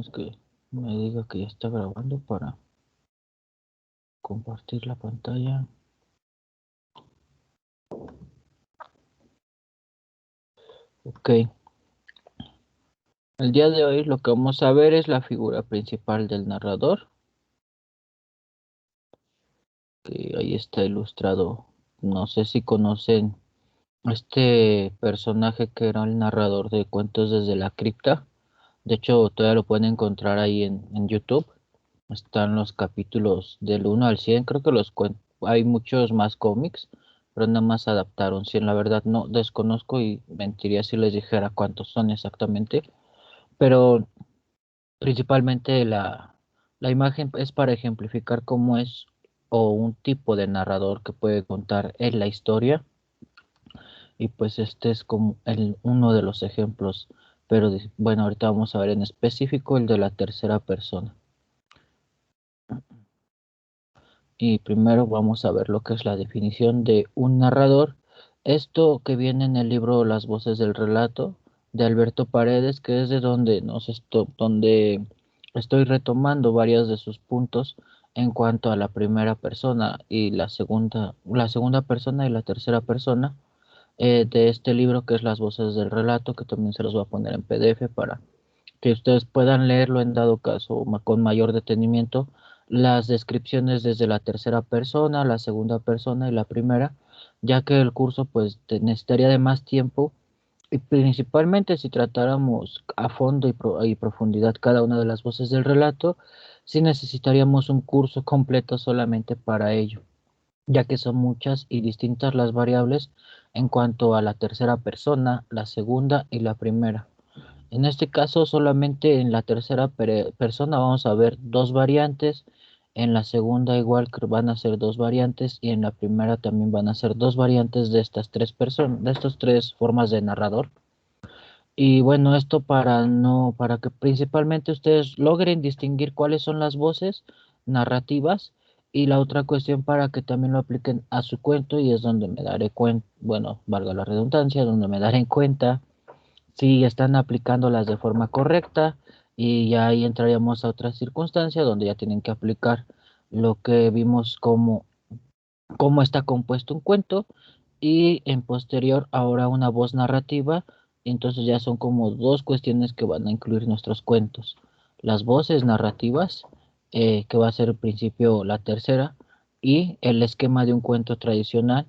menos que me diga que ya está grabando para compartir la pantalla. Ok. El día de hoy lo que vamos a ver es la figura principal del narrador, que ahí está ilustrado. No sé si conocen este personaje que era el narrador de Cuentos desde la Cripta. De hecho, todavía lo pueden encontrar ahí en YouTube. Están los capítulos del 1 al 100. Creo que hay muchos más cómics, pero nada más adaptaron 100. La verdad no desconozco y mentiría si les dijera cuántos son exactamente. Pero principalmente la imagen es para ejemplificar cómo es o un tipo de narrador que puede contar en la historia. Y pues este es como uno de los ejemplos. Pero bueno, ahorita vamos a ver en específico el de la tercera persona. Y primero vamos a ver lo que es la definición de un narrador. Esto que viene en el libro Las voces del relato de Alberto Paredes, que es de donde estoy retomando varios de sus puntos en cuanto a la primera persona y la segunda persona y la tercera persona de este libro que es Las voces del relato, que también se los voy a poner en PDF para que ustedes puedan leerlo en dado caso con mayor detenimiento, las descripciones desde la tercera persona, la segunda persona y la primera, ya que el curso pues necesitaría de más tiempo y principalmente si tratáramos a fondo y profundidad cada una de las voces del relato, sí necesitaríamos un curso completo solamente para ello, ya que son muchas y distintas las variables en cuanto a la tercera persona, la segunda y la primera. En este caso, solamente en la tercera persona vamos a ver dos variantes, en la segunda igual que van a ser dos variantes y en la primera también van a ser dos variantes de estas tres personas, de estas tres formas de narrador. Y bueno, esto para que principalmente ustedes logren distinguir cuáles son las voces narrativas y la otra cuestión para que también lo apliquen a su cuento y es donde me daré cuenta, bueno, valga la redundancia, donde me daré cuenta si están aplicándolas de forma correcta y ya ahí entraríamos a otra circunstancia donde ya tienen que aplicar lo que vimos como cómo está compuesto un cuento y en posterior ahora una voz narrativa. Entonces ya son como dos cuestiones que van a incluir nuestros cuentos. Las voces narrativas, que va a ser al principio la tercera, y el esquema de un cuento tradicional,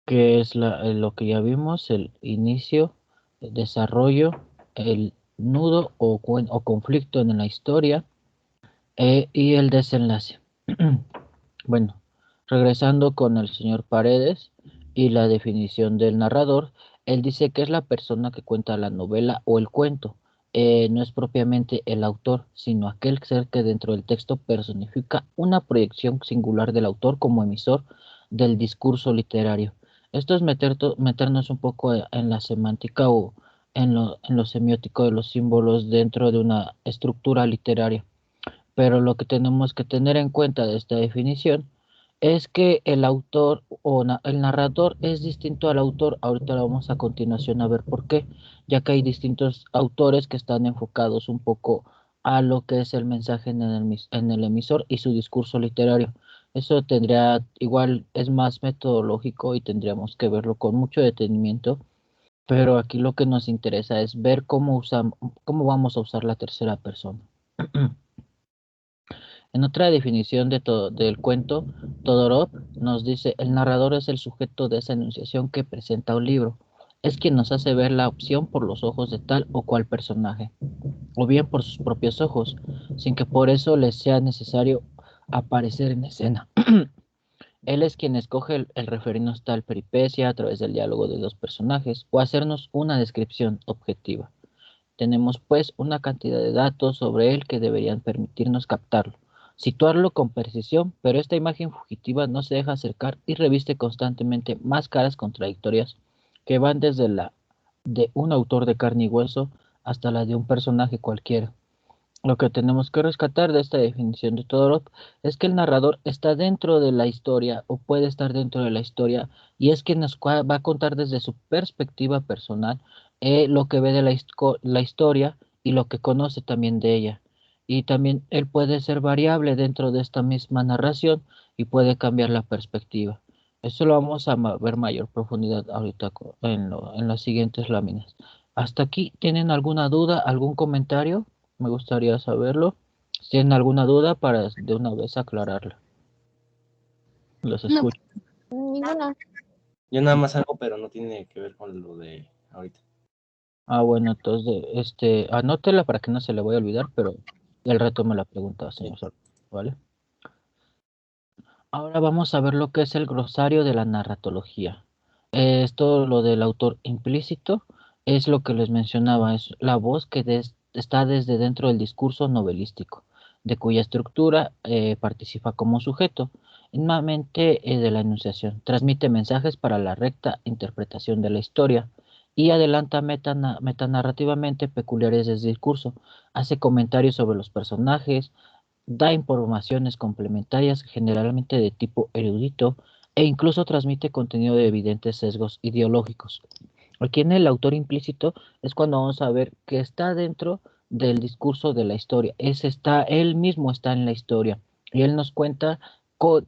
que es lo que ya vimos, el inicio, el desarrollo, el nudo o conflicto en la historia y el desenlace. Bueno, regresando con el señor Paredes y la definición del narrador, él dice que es la persona que cuenta la novela o el cuento. No es propiamente el autor, sino aquel ser que dentro del texto personifica una proyección singular del autor como emisor del discurso literario. Esto es meternos un poco en la semántica o en lo semiótico de los símbolos dentro de una estructura literaria. Pero lo que tenemos que tener en cuenta de esta definición es que el autor el narrador es distinto al autor. Ahorita lo vamos a continuación a ver por qué, ya que hay distintos autores que están enfocados un poco a lo que es el mensaje en el emisor y su discurso literario. Eso tendría, igual es más metodológico y tendríamos que verlo con mucho detenimiento, pero aquí lo que nos interesa es ver cómo vamos a usar la tercera persona. En otra definición del cuento, Todorov nos dice, el narrador es el sujeto de esa enunciación que presenta un libro. Es quien nos hace ver la opción por los ojos de tal o cual personaje, o bien por sus propios ojos, sin que por eso les sea necesario aparecer en escena. Él es quien escoge el referirnos tal peripecia a través del diálogo de los personajes o hacernos una descripción objetiva. Tenemos pues una cantidad de datos sobre él que deberían permitirnos captarlo, situarlo con precisión, pero esta imagen fugitiva no se deja acercar y reviste constantemente máscaras contradictorias que van desde la de un autor de carne y hueso hasta la de un personaje cualquiera. Lo que tenemos que rescatar de esta definición de Todorov es que el narrador está dentro de la historia o puede estar dentro de la historia y es quien nos va a contar desde su perspectiva personal lo que ve de la historia y lo que conoce también de ella. y también él puede ser variable dentro de esta misma narración y puede cambiar la perspectiva. Eso lo vamos a ver mayor profundidad ahorita en las siguientes láminas. Hasta aquí, ¿tienen alguna duda, algún comentario? Me gustaría saberlo. Si tienen alguna duda para de una vez aclararla. Los No, escucho. ninguna. Yo nada más algo, pero no tiene que ver con lo de ahorita. Ah, bueno, entonces, anótela para que no se le vaya a olvidar, pero el reto me la pregunta, señor Sol, ¿vale? Ahora vamos a ver lo que es el glosario de la narratología. Esto, lo del autor implícito, es lo que les mencionaba, es la voz que está desde dentro del discurso novelístico, de cuya estructura participa como sujeto, inmamente de la enunciación, transmite mensajes para la recta interpretación de la historia y adelanta metanarrativamente peculiares del discurso, hace comentarios sobre los personajes, da informaciones complementarias generalmente de tipo erudito e incluso transmite contenido de evidentes sesgos ideológicos. Aquí en el autor implícito es cuando vamos a ver que está dentro del discurso de la historia. Él mismo está en la historia y él nos cuenta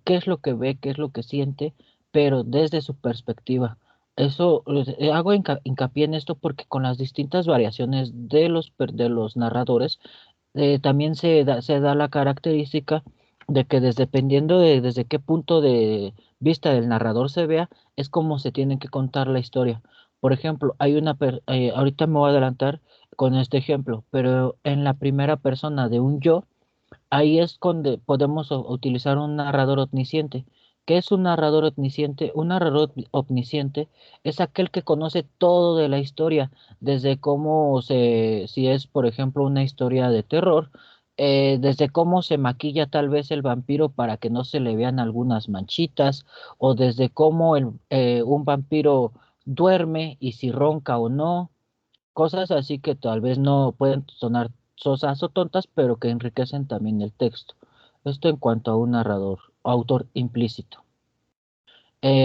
qué es lo que ve, qué es lo que siente, pero desde su perspectiva. Eso hago hincapié en esto porque con las distintas variaciones de los narradores también se da la característica de que dependiendo de desde qué punto de vista del narrador se vea, es como se tiene que contar la historia. Por ejemplo, ahorita me voy a adelantar con este ejemplo, pero en la primera persona de un yo, ahí es donde podemos utilizar un narrador omnisciente. ¿Qué es un narrador omnisciente? Un narrador omnisciente es aquel que conoce todo de la historia, desde si es, por ejemplo, una historia de terror, desde cómo se maquilla tal vez el vampiro para que no se le vean algunas manchitas, o desde cómo un vampiro duerme y si ronca o no, cosas así que tal vez no pueden sonar sosas o tontas, pero que enriquecen también el texto. Esto en cuanto a un narrador, autor implícito.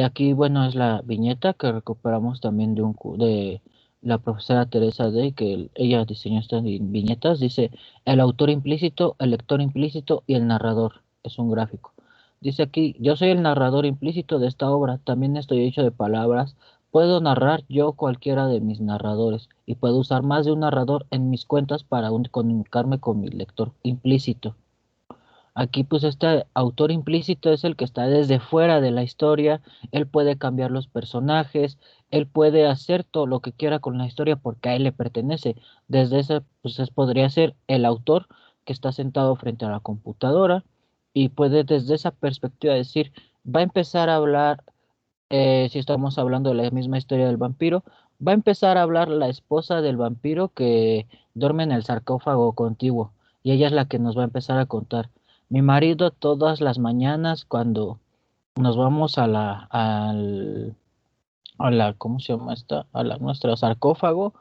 Aquí, bueno, es la viñeta que recuperamos también de la profesora Teresa Day, que ella diseñó estas viñetas. Dice, el autor implícito, el lector implícito y el narrador. Es un gráfico. Dice aquí, yo soy el narrador implícito de esta obra, también estoy hecho de palabras. Puedo narrar yo cualquiera de mis narradores y puedo usar más de un narrador en mis cuentas para comunicarme con mi lector implícito. Aquí pues este autor implícito es el que está desde fuera de la historia, él puede cambiar los personajes, él puede hacer todo lo que quiera con la historia porque a él le pertenece. Desde ese, pues podría ser el autor que está sentado frente a la computadora y puede desde esa perspectiva decir, va a empezar a hablar, si estamos hablando de la misma historia del vampiro, va a empezar a hablar la esposa del vampiro que duerme en el sarcófago contiguo y ella es la que nos va a empezar a contar. Mi marido todas las mañanas cuando nos vamos ¿cómo se llama esta? Nuestro sarcófago,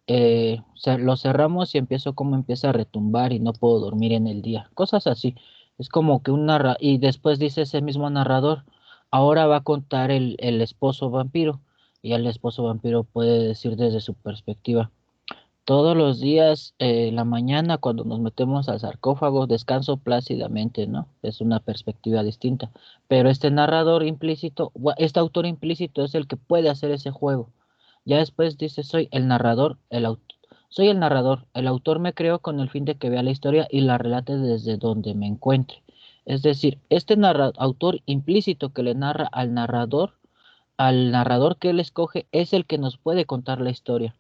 lo cerramos y empiezo como empieza a retumbar y no puedo dormir en el día. Cosas así. Es como que y después dice ese mismo narrador, ahora va a contar el esposo vampiro y el esposo vampiro puede decir desde su perspectiva. Todos los días, en la mañana, cuando nos metemos al sarcófago, descanso plácidamente, ¿no? Es una perspectiva distinta. Pero este narrador implícito, este autor implícito es el que puede hacer ese juego. Ya después dice, soy el narrador. El autor me creó con el fin de que vea la historia y la relate desde donde me encuentre. Es decir, este autor implícito que le narra al narrador que él escoge, es el que nos puede contar la historia.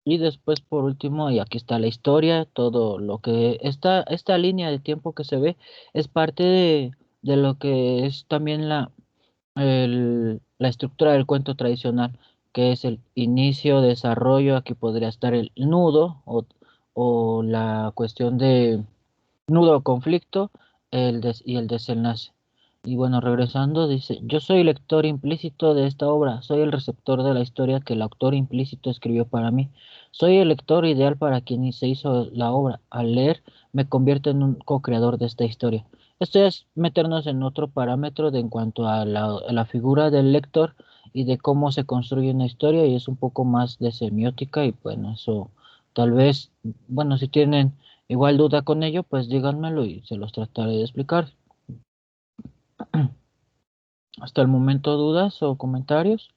Y después, por último, y aquí está la historia, todo lo que esta línea de tiempo que se ve es parte de lo que es también la estructura del cuento tradicional, que es el inicio, desarrollo, aquí podría estar el nudo o la cuestión de nudo o conflicto y el desenlace. Y bueno, regresando, dice, yo soy lector implícito de esta obra, soy el receptor de la historia que el autor implícito escribió para mí. Soy el lector ideal para quien se hizo la obra. Al leer, me convierto en un co-creador de esta historia. Esto es meternos en otro parámetro de en cuanto a la figura del lector y de cómo se construye una historia y es un poco más de semiótica y bueno, eso tal vez, bueno, si tienen Igual duda con ello, pues díganmelo y se los trataré de explicar. Hasta el momento, ¿dudas o comentarios?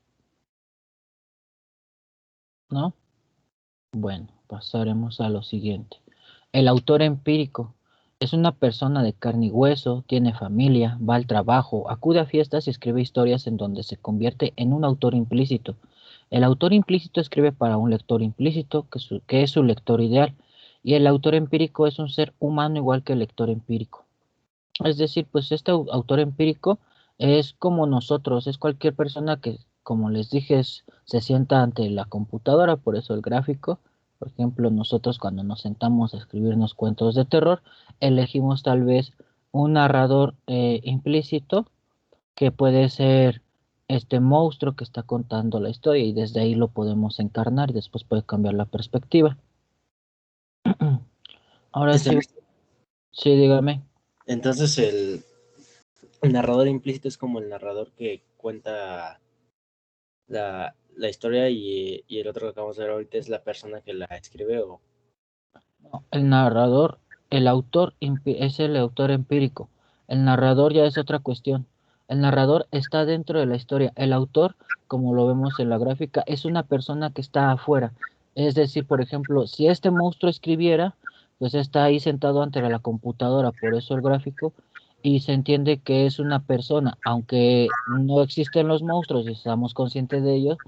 ¿No? Bueno, pasaremos a lo siguiente. El autor empírico es una persona de carne y hueso, tiene familia, va al trabajo, acude a fiestas y escribe historias en donde se convierte en un autor implícito. El autor implícito escribe para un lector implícito, que es su lector ideal, y el autor empírico es un ser humano igual que el lector empírico. Es decir, pues este autor empírico es como nosotros, es cualquier persona que, como les dije, se sienta ante la computadora, por eso el gráfico. Por ejemplo, nosotros cuando nos sentamos a escribirnos cuentos de terror, elegimos tal vez un narrador implícito que puede ser este monstruo que está contando la historia y desde ahí lo podemos encarnar y después puede cambiar la perspectiva. Ahora Este, sí, sí, dígame. entonces el narrador implícito es como el narrador que cuenta la historia y el otro que acabamos de ver ahorita es la persona que la escribe o... No, el narrador, el autor es el autor empírico. El narrador ya es otra cuestión. El narrador está dentro de la historia. El autor, como lo vemos en la gráfica, es una persona que está afuera. Es decir, por ejemplo, si este monstruo escribiera, pues está ahí sentado ante la computadora, por eso el gráfico, y se entiende que es una persona, aunque no existen los monstruos y estamos conscientes de ellos,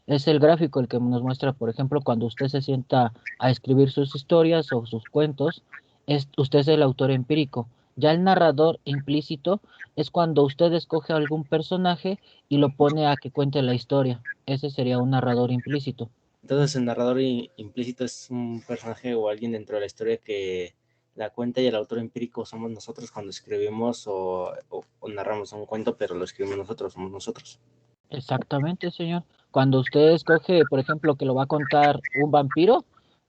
es el gráfico el que nos muestra, por ejemplo, cuando usted se sienta a escribir sus historias o sus cuentos, usted es el autor empírico. Ya el narrador implícito es cuando usted escoge algún personaje y lo pone a que cuente la historia. Ese sería un narrador implícito. Entonces el narrador implícito es un personaje o alguien dentro de la historia que la cuenta y el autor empírico somos nosotros cuando escribimos o narramos un cuento, pero lo escribimos nosotros, somos nosotros. Exactamente, señor. Cuando usted escoge, por ejemplo, que lo va a contar un vampiro,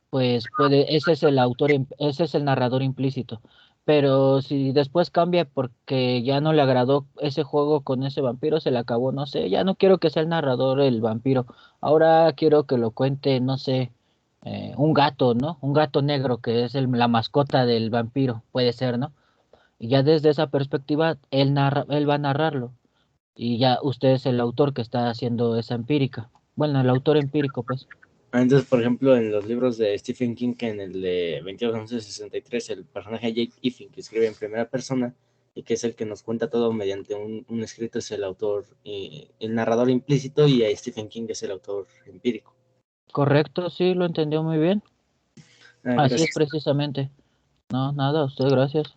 pues puede, ese es el autor, ese es el narrador implícito. Pero si después cambia porque ya no le agradó ese juego con ese vampiro, se le acabó, no sé, ya no quiero que sea el narrador el vampiro. Ahora quiero que lo cuente, no sé, un gato, ¿no? Un gato negro que es la mascota del vampiro, puede ser, ¿no? Y ya desde esa perspectiva, él va a narrarlo y ya usted es el autor que está haciendo esa empírica. Bueno, el autor empírico, pues. Entonces, por ejemplo, en los libros de Stephen King, en el de 22-11-63, el personaje Jake Effin, que escribe en primera persona y que es el que nos cuenta todo mediante un escrito, es el autor, el narrador implícito, y a Stephen King es el autor empírico. Correcto, sí, lo entendió muy bien. Así es Gracias. precisamente. No, nada, a usted gracias,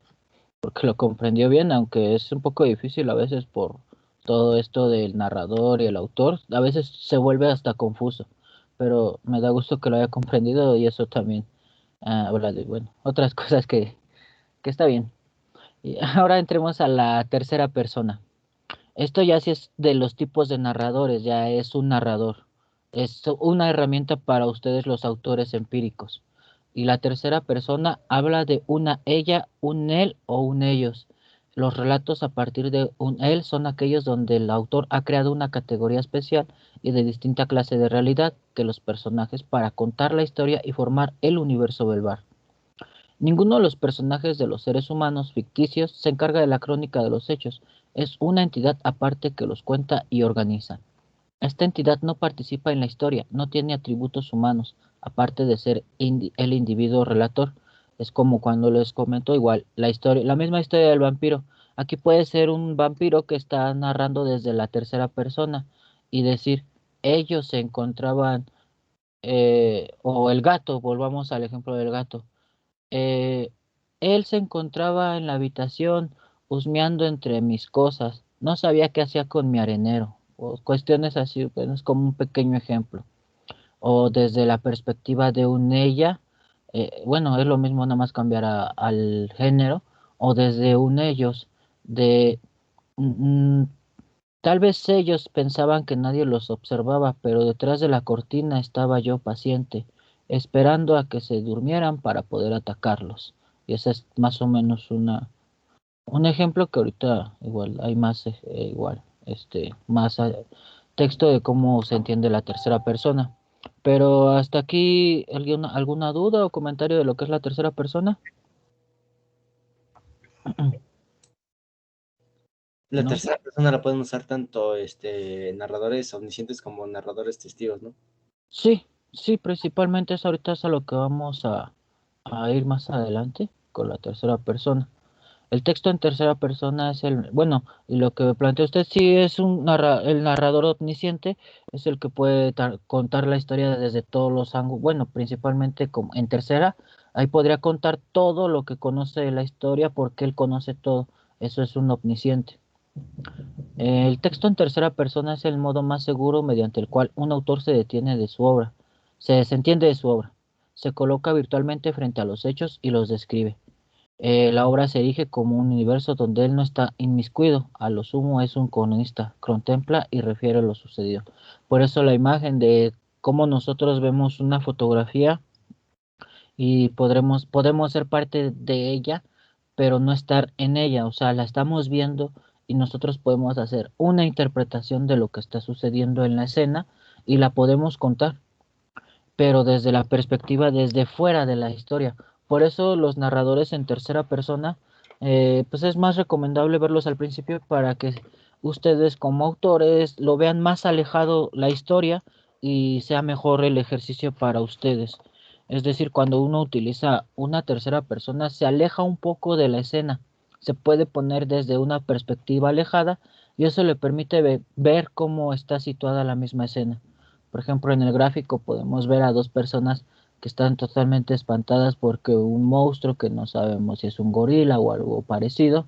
porque lo comprendió bien, aunque es un poco difícil a veces por todo esto del narrador y el autor. A veces se vuelve hasta confuso, pero me da gusto que lo haya comprendido y eso también habla de, bueno, otras cosas que está bien. Y ahora entremos a la tercera persona. Esto ya sí es de los tipos de narradores, ya es un narrador. Es una herramienta para ustedes los autores empíricos. Y la tercera persona habla de una ella, un él o un ellos. Los relatos a partir de un él son aquellos donde el autor ha creado una categoría especial y de distinta clase de realidad que los personajes para contar la historia y formar el universo verbal. Ninguno de los personajes de los seres humanos ficticios se encarga de la crónica de los hechos, es una entidad aparte que los cuenta y organiza. Esta entidad no participa en la historia, no tiene atributos humanos, aparte de ser el individuo relator. Es como cuando les comento igual la historia, la misma historia del vampiro. Aquí puede ser un vampiro que está narrando desde la tercera persona y decir, ellos se encontraban, o el gato, volvamos al ejemplo del gato. Eh, Él se encontraba en la habitación husmeando entre mis cosas. No sabía qué hacía con mi arenero. O cuestiones así, bueno, es como un pequeño ejemplo. O desde la perspectiva de un ella, bueno, es lo mismo nada más cambiar al género. O desde un ellos, de tal vez ellos pensaban que nadie los observaba, pero detrás de la cortina estaba yo paciente, esperando a que se durmieran para poder atacarlos. Y ese es más o menos un ejemplo que ahorita igual hay más igual, más texto de cómo se entiende la tercera persona. Pero hasta aquí, ¿alguna duda o comentario de lo que es la tercera persona? La ¿No? tercera persona la pueden usar tanto narradores omniscientes como narradores testigos, ¿no? Sí, sí, principalmente ahorita es a lo que vamos a ir más adelante con la tercera persona. El texto en tercera persona es bueno, y lo que plantea usted sí es el narrador omnisciente, es el que puede contar la historia desde todos los ángulos, bueno, principalmente como en tercera, ahí podría contar todo lo que conoce de la historia porque él conoce todo, eso es un omnisciente. El texto en tercera persona es el modo más seguro mediante el cual un autor se detiene de su obra, se desentiende de su obra, se coloca virtualmente frente a los hechos y los describe. La obra se erige como un universo donde él no está inmiscuido, a lo sumo es un cronista, contempla y refiere lo sucedido. Por eso la imagen de cómo nosotros vemos una fotografía y podemos ser parte de ella, pero no estar en ella, o sea, la estamos viendo y nosotros podemos hacer una interpretación de lo que está sucediendo en la escena y la podemos contar, pero desde la perspectiva desde fuera de la historia. Por eso los narradores en tercera persona, pues es más recomendable verlos al principio para que ustedes como autores lo vean más alejado la historia y sea mejor el ejercicio para ustedes. Es decir, cuando uno utiliza una tercera persona se aleja un poco de la escena, se puede poner desde una perspectiva alejada y eso le permite ver cómo está situada la misma escena. Por ejemplo, en el gráfico podemos ver a dos personas que están totalmente espantadas porque un monstruo que no sabemos si es un gorila o algo parecido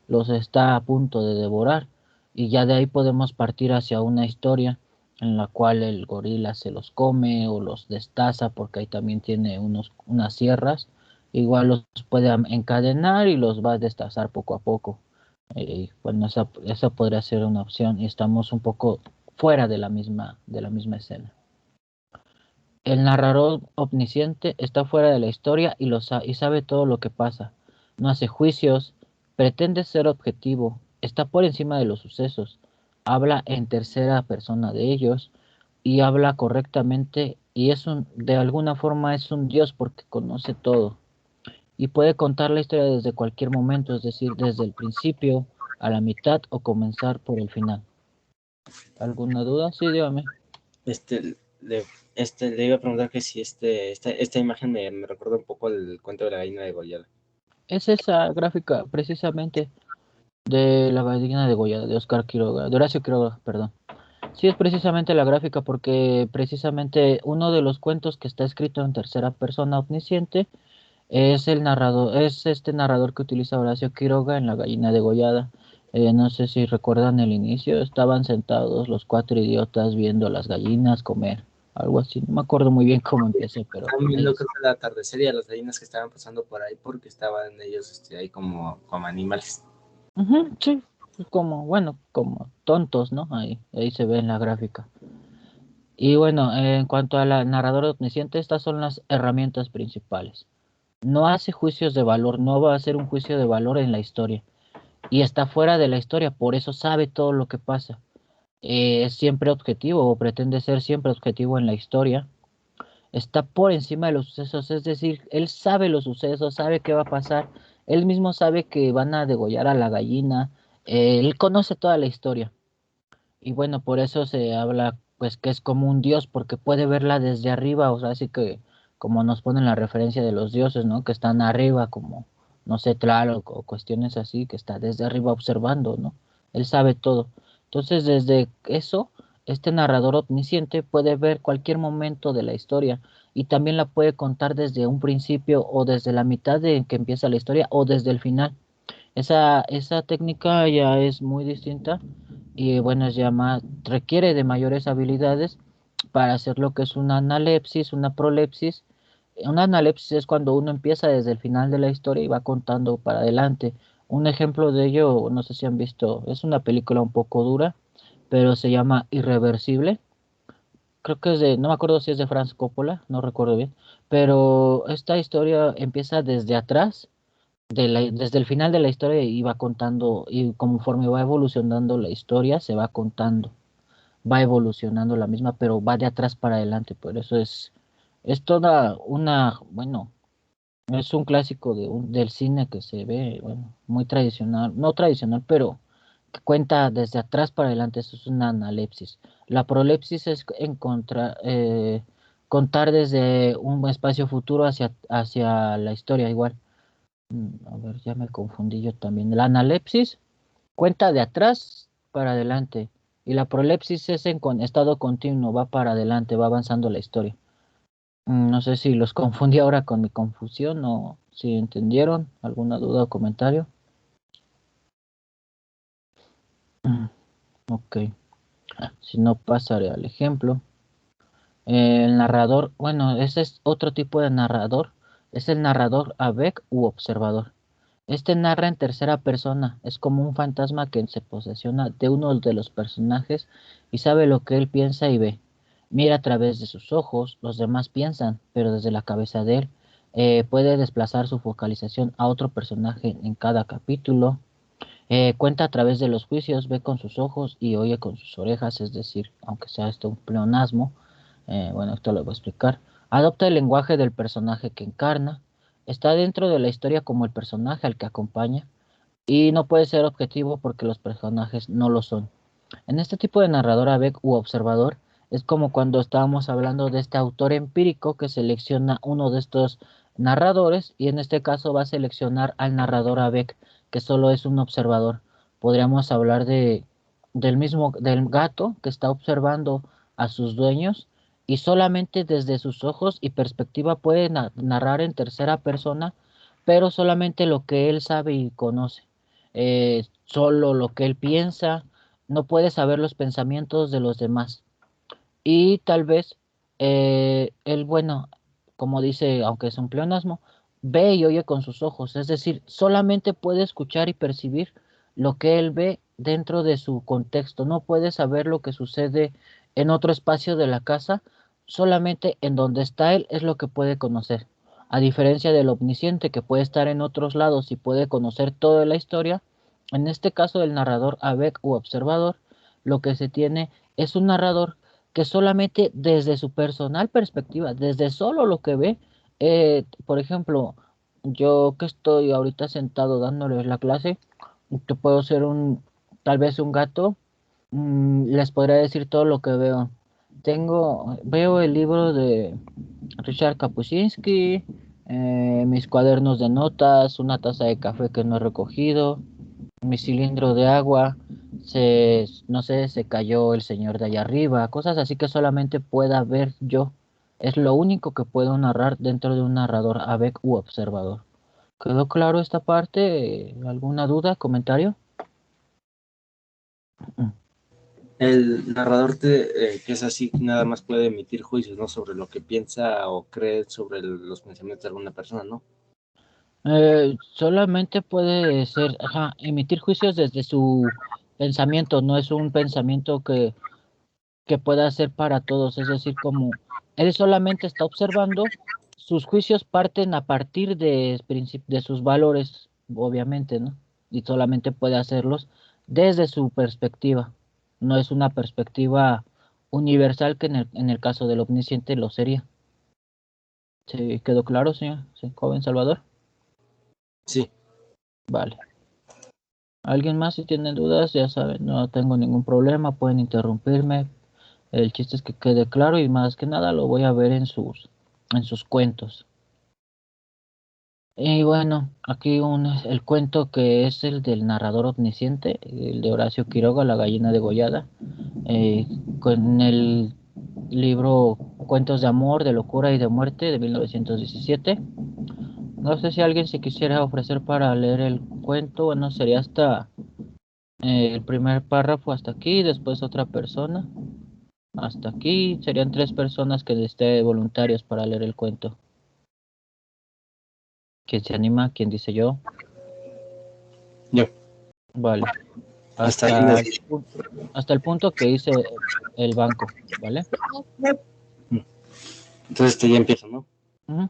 los está a punto de devorar y ya de ahí podemos partir hacia una historia en la cual el gorila se los come o los destaza porque ahí también tiene unas sierras, igual los puede encadenar y los va a destazar poco a poco. Bueno, esa podría ser una opción y estamos un poco fuera de la misma escena. El narrador omnisciente está fuera de la historia y sabe todo lo que pasa. No hace juicios, pretende ser objetivo, está por encima de los sucesos, habla en tercera persona de ellos y habla correctamente y de alguna forma es un dios porque conoce todo y puede contar la historia desde cualquier momento, es decir, desde el principio a la mitad o comenzar por el final. ¿Alguna duda? Sí, dígame. Este, le, le iba a preguntar que si esta imagen me recuerda un poco al cuento de la gallina de Goyala. Es esa gráfica precisamente de la gallina degollada de Oscar Quiroga, de Horacio Quiroga, perdón. Sí, es precisamente la gráfica porque precisamente uno de los cuentos que está escrito en tercera persona omnisciente es el narrador, es este narrador que utiliza Horacio Quiroga en La gallina degollada. No sé si recuerdan el inicio, estaban sentados los cuatro idiotas viendo las gallinas comer, algo así. No me acuerdo muy bien cómo empieza, pero Estaban ahí viendo es. creo que el atardecer y a las gallinas que estaban pasando por ahí porque estaban ellos ahí como animales. Ujú, sí, como, bueno, como tontos, ¿no? Ahí se ve en la gráfica. Y bueno, en cuanto a la narradora omnisciente, estas son las herramientas principales. No hace juicios de valor, no va a hacer un juicio de valor en la historia. Y está fuera de la historia, por eso sabe todo lo que pasa. Es siempre objetivo o pretende ser siempre objetivo en la historia. Está por encima de los sucesos, es decir, él sabe los sucesos, sabe qué va a pasar. Él mismo sabe que van a degollar a la gallina. Él conoce toda la historia. Y bueno, por eso se habla pues que es como un dios, porque puede verla desde arriba, o sea, así que como nos ponen la referencia de los dioses, ¿no? Que están arriba, como, no sé, Tlaloc o cuestiones así, que está desde arriba observando, ¿no? Él sabe todo. Entonces, desde eso, este narrador omnisciente puede ver cualquier momento de la historia y también la puede contar desde un principio o desde la mitad de que empieza la historia o desde el final. Esa técnica ya es muy distinta y bueno, requiere de mayores habilidades para hacer lo que es una analepsis, una prolepsis. Una analepsis es cuando uno empieza desde el final de la historia y va contando para adelante. Un ejemplo de ello, no sé si han visto, es una película un poco dura, pero se llama Irreversible. Creo que no me acuerdo si es de Franz Coppola, no recuerdo bien, pero esta historia empieza desde atrás desde el final de la historia iba contando y conforme va evolucionando la historia se va contando. va evolucionando la misma, pero va de atrás para adelante. Por eso es toda una, bueno, es un clásico del cine que se ve, bueno, muy tradicional, no tradicional, pero que cuenta desde atrás para adelante. Eso es una analepsis. La prolepsis es contar desde un espacio futuro hacia la historia igual. A ver, ya me confundí yo también. La analepsis cuenta de atrás para adelante y la prolepsis es en estado continuo, va para adelante, va avanzando la historia. No sé si los confundí ahora con mi confusión o si entendieron. ¿Alguna duda o comentario? Ok, si no pasaré al ejemplo. El narrador, bueno, ese es otro tipo de narrador. Es el narrador avec u observador. Este narra en tercera persona, es como un fantasma que se posesiona de uno de los personajes y sabe lo que él piensa y ve. Mira a través de sus ojos, los demás piensan, pero desde la cabeza de él. Puede desplazar su focalización a otro personaje en cada capítulo. Cuenta a través de los juicios, ve con sus ojos y oye con sus orejas, es decir, aunque sea esto un pleonasmo, bueno, esto lo voy a explicar. Adopta el lenguaje del personaje que encarna, está dentro de la historia como el personaje al que acompaña y no puede ser objetivo porque los personajes no lo son. En este tipo de narrador avec u observador es como cuando estábamos hablando de este autor empírico que selecciona uno de estos narradores y en este caso va a seleccionar al narrador avec que solo es un observador. Podríamos hablar del gato que está observando a sus dueños y solamente desde sus ojos y perspectiva puede narrar en tercera persona, pero solamente lo que él sabe y conoce. Solo lo que él piensa, no puede saber los pensamientos de los demás. Y tal vez él, bueno, como dice, aunque es un pleonasmo, ve y oye con sus ojos, es decir, solamente puede escuchar y percibir lo que él ve dentro de su contexto, no puede saber lo que sucede en otro espacio de la casa, solamente en donde está él es lo que puede conocer. A diferencia del omnisciente que puede estar en otros lados y puede conocer toda la historia, en este caso el narrador avec u observador, lo que se tiene es un narrador que solamente desde su personal perspectiva, desde solo lo que ve, por ejemplo, yo que estoy ahorita sentado dándoles la clase, te puedo ser tal vez un gato, les podría decir todo lo que veo. Veo el libro de Richard Kapuscinski, mis cuadernos de notas, una taza de café que no he recogido, mi cilindro de agua, no sé, se cayó el señor de allá arriba, cosas así que solamente pueda ver yo. Es lo único que puedo narrar dentro de un narrador avec u observador. ¿Quedó claro esta parte? ¿Alguna duda, comentario? Mm. El narrador que es así, nada más puede emitir juicios, ¿no? Sobre lo que piensa o cree sobre los pensamientos de alguna persona, ¿no? Solamente puede ser, ajá, emitir juicios desde su pensamiento, no es un pensamiento que pueda ser para todos, es decir, como él solamente está observando, sus juicios parten a partir de sus valores, obviamente, ¿no? Y solamente puede hacerlos desde su perspectiva, no es una perspectiva universal que en el caso del omnisciente lo sería. ¿Se quedó claro, señor? ¿Sí, joven Salvador? Sí. Vale. ¿Alguien más si tienen dudas? Ya saben, no tengo ningún problema, pueden interrumpirme. El chiste es que quede claro y más que nada lo voy a ver en sus cuentos. Y bueno, aquí el cuento que es el del narrador omnisciente, el de Horacio Quiroga, La gallina degollada, eh, con el libro Cuentos de amor, de locura y de muerte de 1917. No sé si alguien se quisiera ofrecer para leer el cuento, bueno, sería hasta el primer párrafo hasta aquí, después otra persona. Hasta aquí serían tres personas que esté voluntarios para leer el cuento. ¿Quién se anima? ¿Quién dice yo? Yo. Vale. Hasta ahí Hasta el, hasta el punto que hice el banco, ¿vale? Entonces ya empiezo, ¿no? Ujú.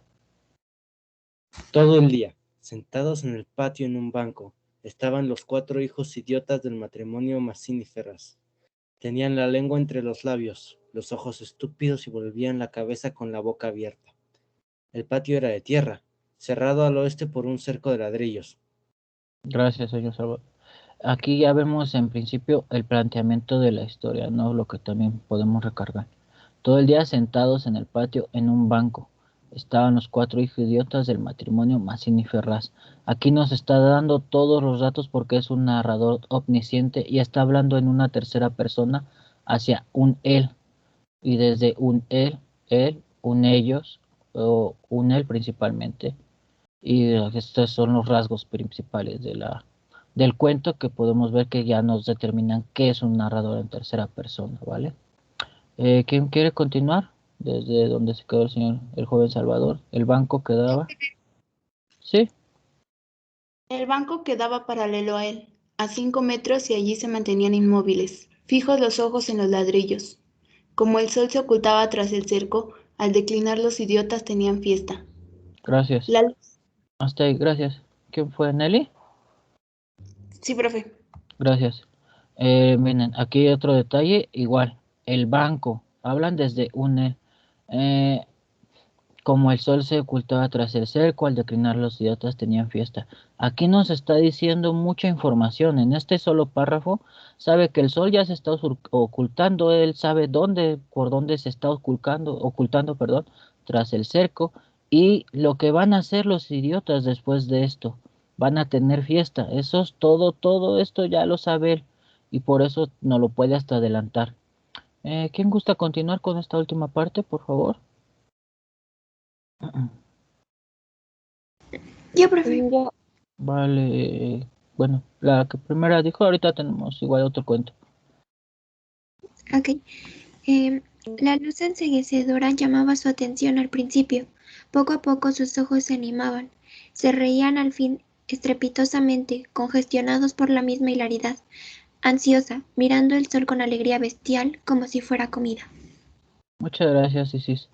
Todo el día, sentados en el patio en un banco, estaban los cuatro hijos idiotas del matrimonio Mazzini Ferraz. Tenían la lengua entre los labios, los ojos estúpidos y volvían la cabeza con la boca abierta. El patio era de tierra, cerrado al oeste por un cerco de ladrillos. Gracias, señor Salvador. Aquí ya vemos en principio el planteamiento de la historia, ¿no? Lo que también podemos recargar. Todo el día sentados en el patio en un banco. Estaban los cuatro hijos idiotas del matrimonio Mazzini Ferraz. Aquí nos está dando todos los datos porque es un narrador omnisciente y está hablando en una tercera persona hacia un él. Y desde un él, un ellos o un él principalmente. Y estos son los rasgos principales del cuento que podemos ver que ya nos determinan qué es un narrador en tercera persona, ¿vale? ¿Quién quiere continuar? Desde donde se quedó el joven Salvador, el banco quedaba. Sí, El banco quedaba paralelo a él, a 5 metros, y allí se mantenían inmóviles, fijos los ojos en los ladrillos. Como el sol se ocultaba tras el cerco, al declinar los idiotas tenían fiesta. gracias. La... Hasta ahí, gracias. ¿Quién fue, Nelly? Sí, profe. Gracias. Miren, aquí hay otro detalle, igual, el banco, hablan desde un él. Eh, Como el sol se ocultaba tras el cerco, al declinar los idiotas tenían fiesta. Aquí nos está diciendo mucha información. En este solo párrafo sabe que el sol ya se está ocultando. Él sabe dónde, por dónde se está ocultando, perdón, tras el cerco. Y lo que van a hacer los idiotas después de esto, van a tener fiesta. Eso es todo esto ya lo sabe él. Y por eso no lo puede hasta adelantar. ¿Quién gusta continuar con esta última parte, por favor? Yo, profe. Vale, bueno, la que primera dijo, ahorita tenemos igual otro cuento. Ok. La luz enceguecedora llamaba su atención al principio. Poco a poco sus ojos se animaban. Se reían al fin estrepitosamente, congestionados por la misma hilaridad, ansiosa, mirando el sol con alegría bestial, como si fuera comida. Muchas gracias, Isis.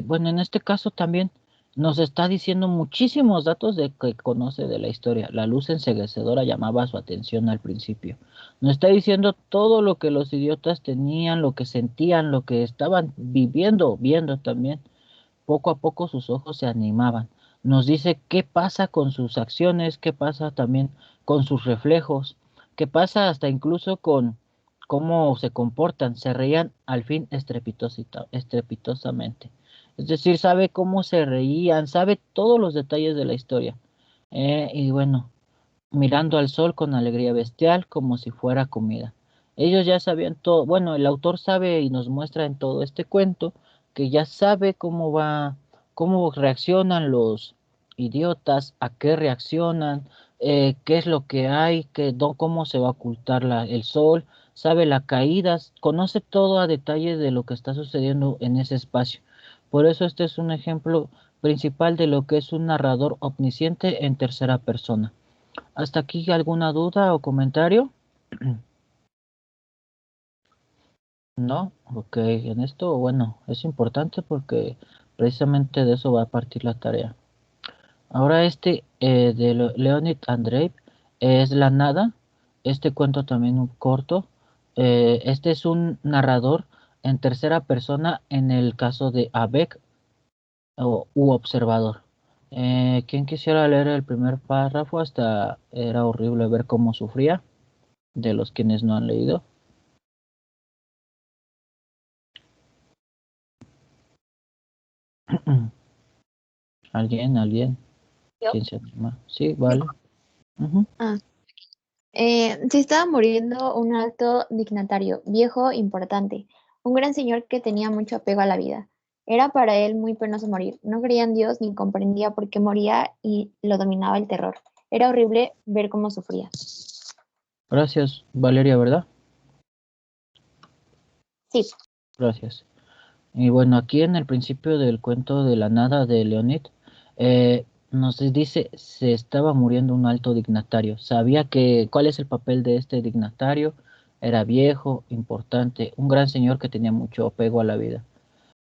Bueno, en este caso también nos está diciendo muchísimos datos de que conoce de la historia. La luz enceguecedora llamaba su atención al principio. Nos está diciendo todo lo que los idiotas tenían, lo que sentían, lo que estaban viendo también. Poco a poco sus ojos se animaban. Nos dice qué pasa con sus acciones, qué pasa también con sus reflejos, qué pasa hasta incluso con cómo se comportan. Se reían al fin estrepitosamente. Es decir, sabe cómo se reían, sabe todos los detalles de la historia. Y bueno, mirando al sol con alegría bestial como si fuera comida. Ellos ya sabían todo, bueno, el autor sabe y nos muestra en todo este cuento que ya sabe cómo va, cómo reaccionan los idiotas, a qué reaccionan, qué es lo que hay, cómo se va a ocultar el sol, sabe las caídas, conoce todo a detalle de lo que está sucediendo en ese espacio. Por eso este es un ejemplo principal de lo que es un narrador omnisciente en tercera persona. ¿Hasta aquí alguna duda o comentario? No, ok, en esto, bueno, es importante porque precisamente de eso va a partir la tarea. Ahora este de Leonid Andreev es La Nada, este cuento también un corto. Este es un narrador en tercera persona en el caso de Abek u observador. ¿Quién quisiera leer el primer párrafo? Hasta era horrible ver cómo sufría, de los quienes no han leído. ¿Alguien? ¿Yo? ¿Quién se anima? Sí, vale. Ujú. Se estaba muriendo un alto dignatario, viejo, importante, un gran señor que tenía mucho apego a la vida. Era para él muy penoso morir. No creía en Dios ni comprendía por qué moría y lo dominaba el terror. Era horrible ver cómo sufría. Gracias, Valeria, ¿verdad? Sí, Gracias. Y bueno, aquí en el principio del cuento de La Nada de Leonid, nos dice, se estaba muriendo un alto dignatario. Sabía que cuál es el papel de este dignatario. Era viejo, importante, un gran señor que tenía mucho apego a la vida.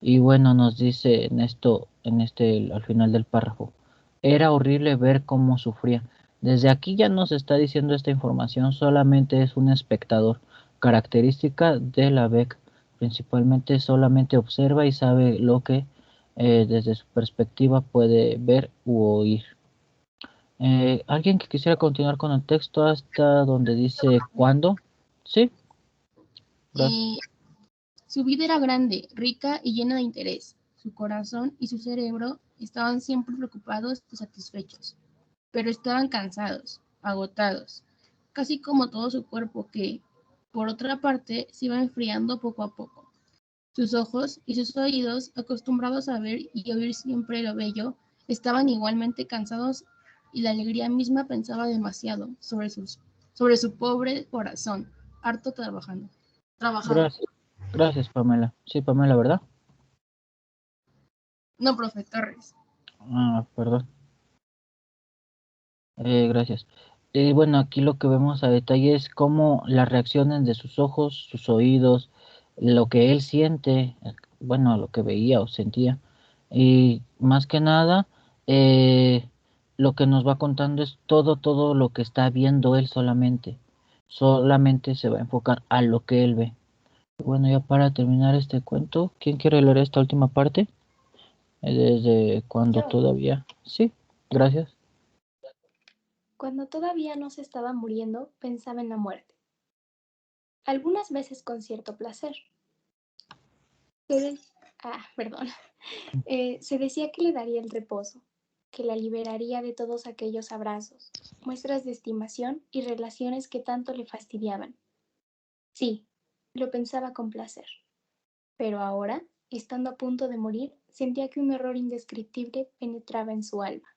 Y bueno, nos dice en esto, al final del párrafo, era horrible ver cómo sufría. Desde aquí ya nos está diciendo esta información, solamente es un espectador. característica de la Beck. Principalmente solamente observa y sabe lo que desde su perspectiva puede ver u oír. ¿Alguien que quisiera continuar con el texto hasta donde dice cuándo? Sí, gracias. Su vida era grande, rica y llena de interés. Su corazón y su cerebro estaban siempre preocupados y satisfechos, pero estaban cansados, agotados, casi como todo su cuerpo que, por otra parte, se iba enfriando poco a poco. Sus ojos y sus oídos, acostumbrados a ver y oír siempre lo bello, estaban igualmente cansados y la alegría misma pensaba demasiado sobre su pobre corazón, harto trabajando. Gracias, gracias, Pamela. Sí, Pamela, ¿verdad? No, profe Torres. Perdón. Gracias. Bueno, aquí lo que vemos a detalle es cómo las reacciones de sus ojos, sus oídos, lo que él siente, bueno, lo que veía o sentía. Y más que nada, eh, lo que nos va contando es todo lo que está viendo él solamente. Solamente se va a enfocar a lo que él ve. Bueno, ya para terminar este cuento, ¿quién quiere leer esta última parte? Desde cuando Yo. todavía. Sí, gracias. Cuando todavía no se estaba muriendo, pensaba en la muerte. Algunas veces con cierto placer. Perdón. Se decía que le daría el reposo, que la liberaría de todos aquellos abrazos, muestras de estimación y relaciones que tanto le fastidiaban. Sí, lo pensaba con placer. Pero ahora, estando a punto de morir, sentía que un horror indescriptible penetraba en su alma.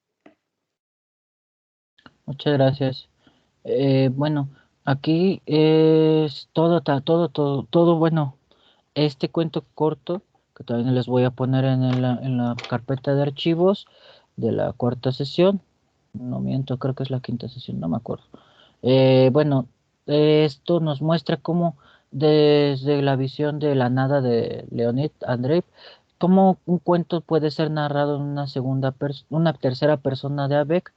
Muchas gracias. Bueno, aquí es todo, bueno, este cuento corto, que también les voy a poner en la carpeta de archivos de la cuarta sesión, no miento, creo que es la quinta sesión, no me acuerdo. Bueno, esto nos muestra cómo desde la visión de la nada de Leonid Andreev, cómo un cuento puede ser narrado en una tercera persona de Abeck,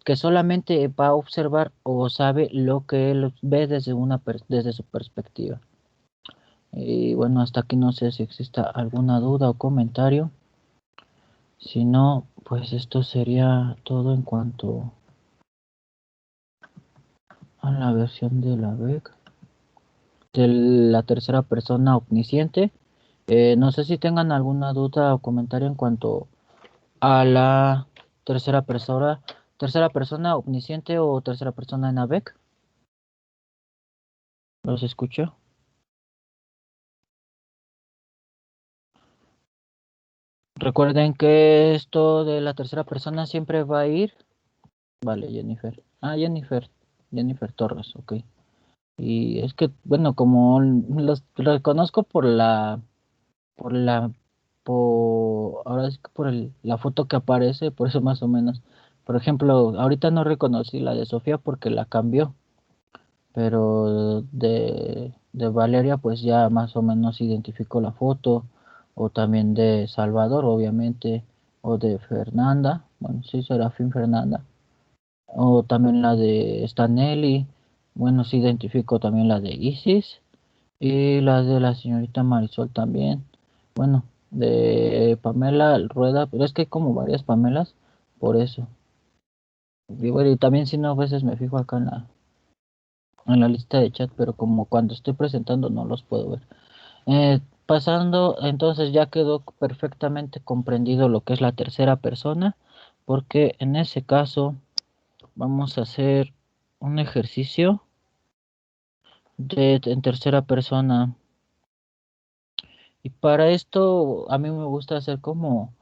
que solamente va a observar o sabe lo que él ve desde su perspectiva. Y bueno, hasta aquí no sé si exista alguna duda o comentario. Si no, pues esto sería todo en cuanto a la versión de la BEC, de la tercera persona omnisciente. No sé si tengan alguna duda o comentario en cuanto a la tercera persona omnisciente o tercera persona en ABEC. ¿Los escucho? Recuerden que esto de la tercera persona siempre va a ir. Vale, Jennifer. Jennifer Torres, ok. Y es que, bueno, como los reconozco por la, ahora sí que la foto que aparece, por eso más o menos. Por ejemplo, ahorita no reconocí la de Sofía porque la cambió, pero de Valeria pues ya más o menos identificó la foto, o también de Salvador, obviamente, o de Fernanda, bueno, sí, Serafín Fernanda, o también la de Stanelli, bueno, sí identificó también la de Isis, y la de la señorita Marisol también, bueno, de Pamela Rueda, pero es que hay como varias Pamelas, por eso. Y bueno, y también si no, a veces me fijo acá en la lista de chat, pero como cuando estoy presentando no los puedo ver. Pasando, entonces ya quedó perfectamente comprendido lo que es la tercera persona, porque en ese caso vamos a hacer un ejercicio en tercera persona. Y para esto a mí me gusta hacer como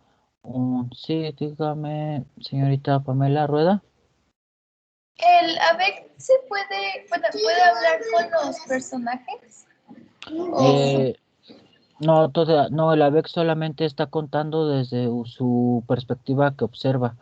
sí, dígame, señorita Pamela Rueda. El ABEC puede hablar con los personajes. No, el ABEC solamente está contando desde su perspectiva que observa.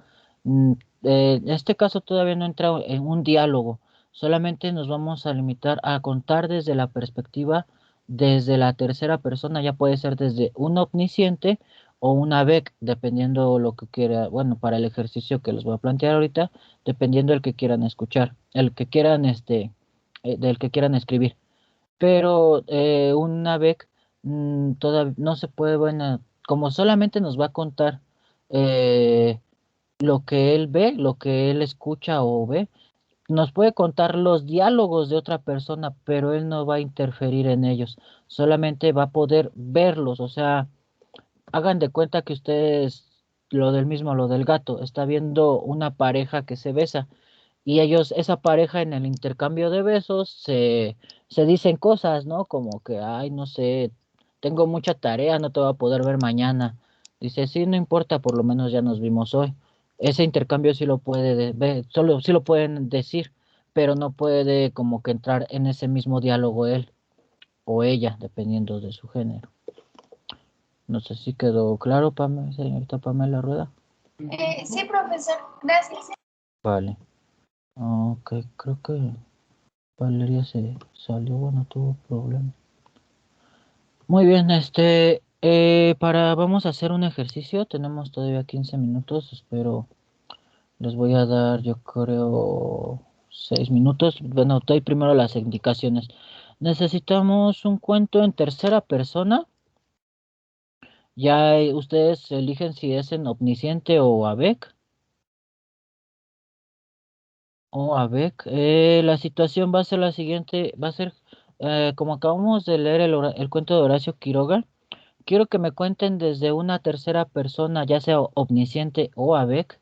En este caso todavía no entra en un diálogo, solamente nos vamos a limitar a contar desde la perspectiva, desde la tercera persona, ya puede ser desde un omnisciente o un ABEC, dependiendo lo que quiera, bueno, para el ejercicio que les voy a plantear ahorita, dependiendo el que quieran escuchar, el que quieran, del que quieran escribir. pero una vez todavía no se puede, bueno, como solamente nos va a contar eh, lo que él ve, lo que él escucha o ve, nos puede contar los diálogos de otra persona, pero él no va a interferir en ellos, solamente va a poder verlos, o sea, hagan de cuenta que ustedes, lo del mismo, lo del gato, está viendo una pareja que se besa y ellos, esa pareja en el intercambio de besos, se dicen cosas, ¿no? Como que, ay, no sé, tengo mucha tarea, no te voy a poder ver mañana. Dice, sí, no importa, por lo menos ya nos vimos hoy. Ese intercambio sí lo puede ver, solo sí lo pueden decir, pero no puede como que entrar en ese mismo diálogo él o ella, dependiendo de su género. No sé si quedó claro, señorita Pamela Rueda. Sí, profesor, gracias. Vale. Ok, creo que Valeria se salió, bueno, tuvo problemas. Muy bien, vamos a hacer un ejercicio, tenemos todavía 15 minutos, espero, les voy a dar, yo creo, 6 minutos. Bueno, doy primero las indicaciones. Necesitamos un cuento en tercera persona. Ya ustedes eligen si es en omnisciente o avec. La situación va a ser la siguiente, va a ser, como acabamos de leer el cuento de Horacio Quiroga, quiero que me cuenten desde una tercera persona, ya sea omnisciente o avec,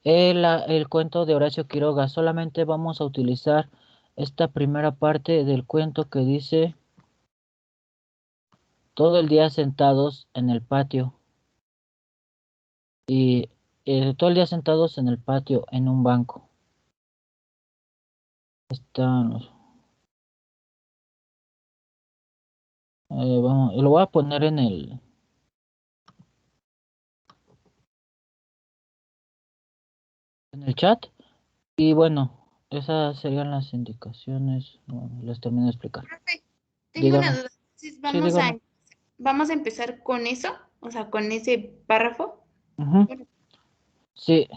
el cuento de Horacio Quiroga. Solamente vamos a utilizar esta primera parte del cuento que dice, todo el día sentados en el patio, y todo el día sentados en el patio, en un banco. Están los vamos, lo voy a poner en el chat. Y bueno, esas serían las indicaciones. Bueno, les termino de explicar. Profe, tengo una Dígame. duda. Entonces, Sí, dígame. vamos a empezar con eso, o sea, con ese párrafo. Ujú. Bueno, Sí,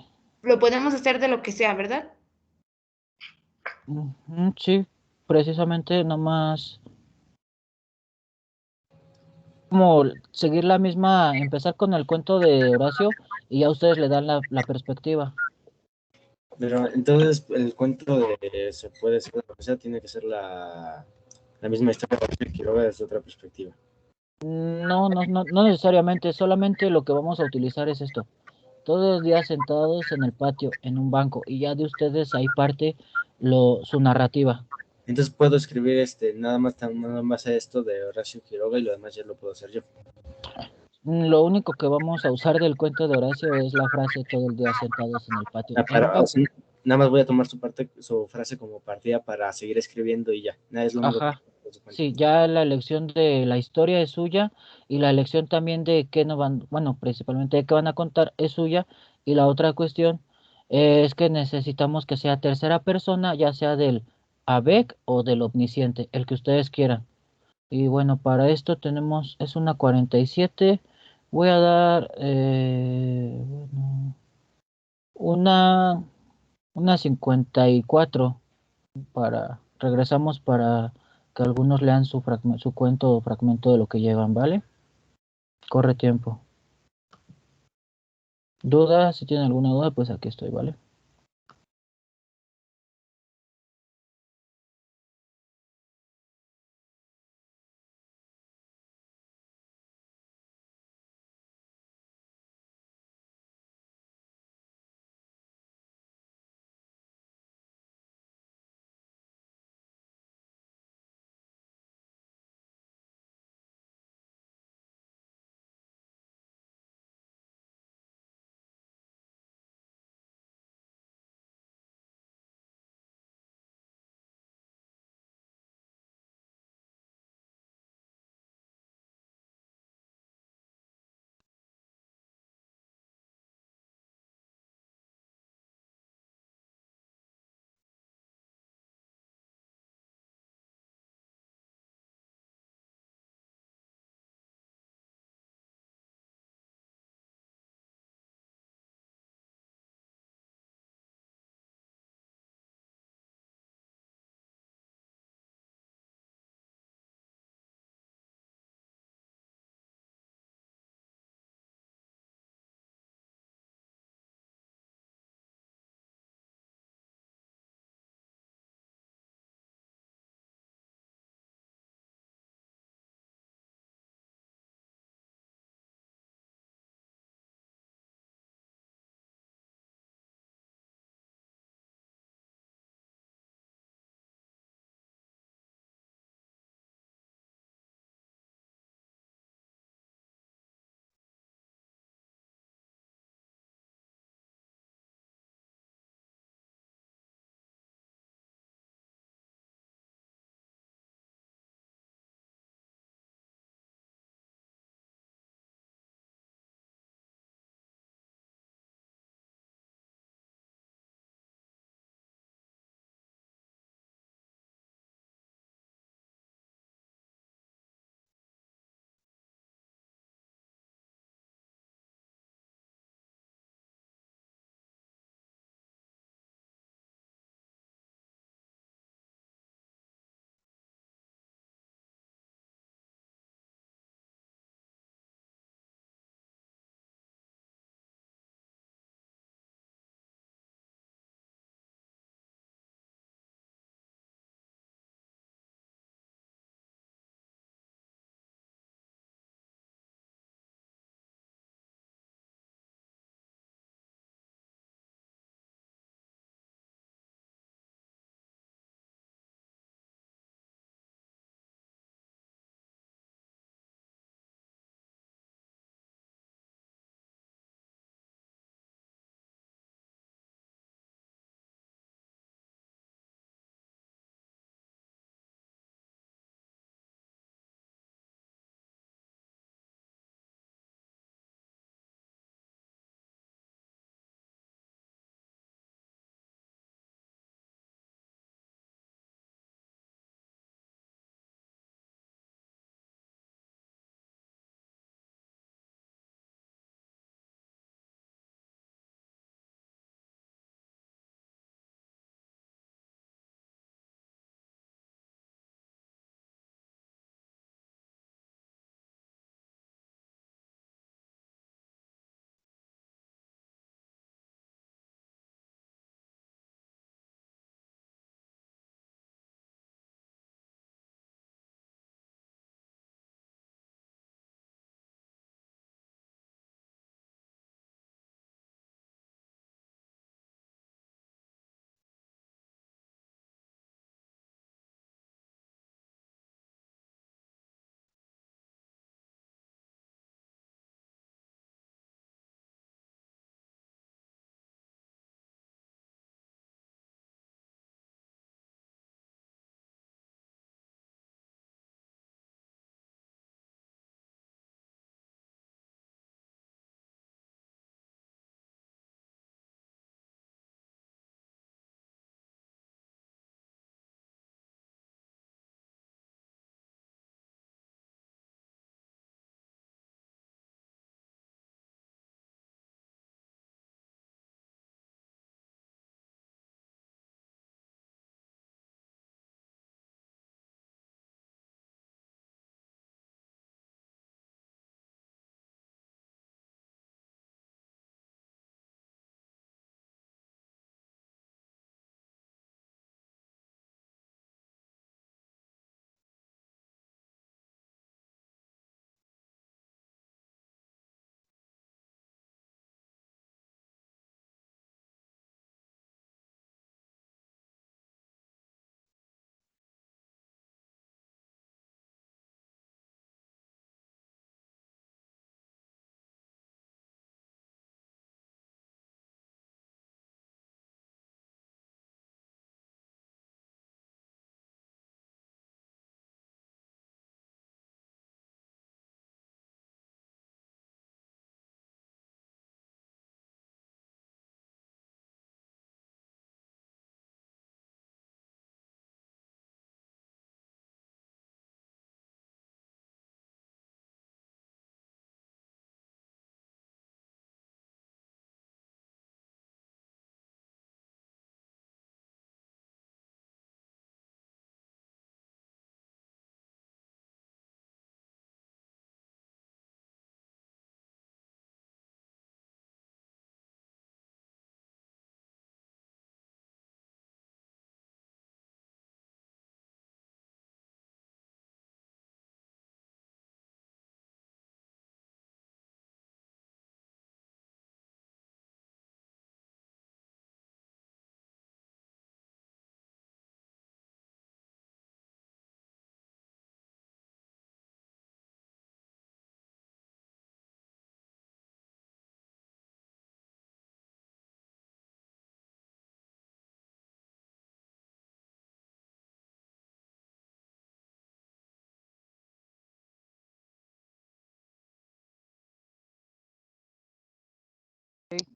lo podemos hacer de lo que sea, ¿verdad? ujú, sí, precisamente nomás como seguir la misma, empezar con el cuento de Horacio y ya ustedes le dan la perspectiva. Pero entonces el cuento de se puede ser lo que sea, tiene que ser la misma historia de Quiroga desde otra perspectiva. No necesariamente, solamente lo que vamos a utilizar es esto. Todos los días sentados en el patio, en un banco, y ya de ustedes ahí parte su narrativa. Entonces puedo escribir nada más a esto de Horacio Quiroga y lo demás ya lo puedo hacer yo. Lo único que vamos a usar del cuento de Horacio es la frase todo el día sentados en el patio, en un O banco. sea, nada más voy a tomar su frase como partida para seguir escribiendo y ya. Nada es lo único que Ajá. puedo su cuento. Sí, ya la elección de la historia es suya y la elección también de qué no van, bueno, principalmente de qué van a contar es suya y la otra cuestión es que necesitamos que sea tercera persona, ya sea del ABEC o del omnisciente, el que ustedes quieran. Y bueno, para esto tenemos, es una 47. Voy a dar bueno, una, una 54 regresamos para que algunos lean su cuento o fragmento de lo que llevan, ¿vale? Corre tiempo. ¿Dudas? Si tienen alguna duda, pues aquí estoy, ¿vale?